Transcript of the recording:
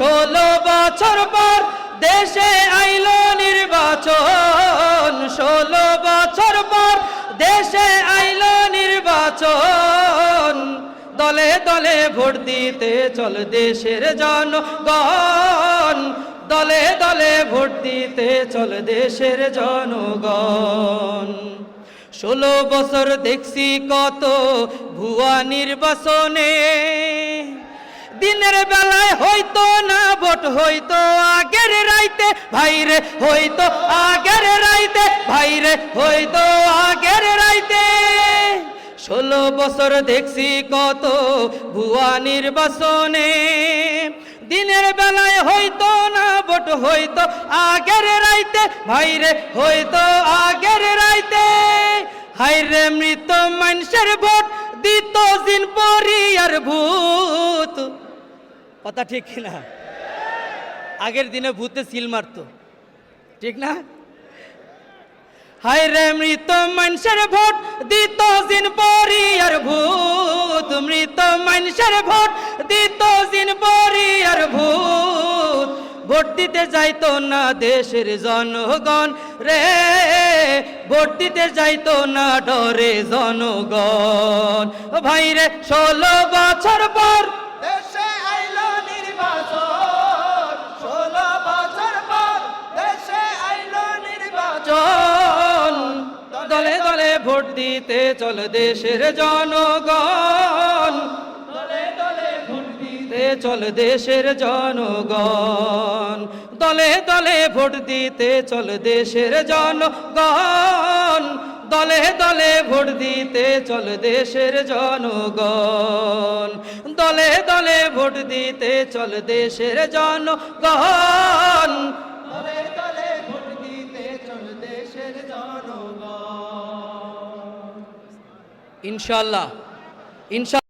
16 বছর পর দেশে আইলো নির্বাচন, 16 বছর পর দেশে আইলো নির্বাচন। দলে দলে ভোট দিতে চল দেশের জনগণ, দলে দলে ভোট দিতে চল দেশের জনগণ। 16 বছর দেখছি কত ভুয়া নির্বাচনে, দিনের বেলায় হইতো না ভোট, হইতো আগের রাইতে ভাইরে, হইতো আগের রাইতে ভাইরে, হইতো আগের রাইতে। 16 বছর দেখছি কত ভুয়া নির্বাচনে, দিনের বেলায় হইতো না ভোট, হইতো আগের রাইতে ভাইরে, হইতো আগের রাইতে। হাইরে মৃত মানুষের ভোট দিত জিন পরি আর ভূত। কথা ঠিক কিনা? আগের দিনে ভূতে সিল মারতো, ঠিক না? হায়রে মৃত মানুষের ভোট দিত জিন পরি আর ভূত, মৃত মানুষের ভোট দিত জিন পরি আর ভূত। ভোট দিতে যাইতো না দেশের জনগণ রে, ভোট দিতে যাইতো না ডরে জনগণ। ভাইরে 16 বছর পর দেশে আইলো নির্বাচন, 16 বছর পর দেশে আইলো নির্বাচন। দলে দলে ভোট দিতে চল দেশের জনগণ, দলে দলে ভোট দিতে চল দেশের জনগণ, দলে দলে ভোট দিতে চল দেশের জনগণ, দলে দলে ভোট দিতে চল দেশের জনগণ, দলে দলে ভোট দিতে চল দেশের জনগণ, দলে দলে ভোট দিতে চল দেশের জনগণ। ইনশাআল্লাহ ইনশাআল্লাহ।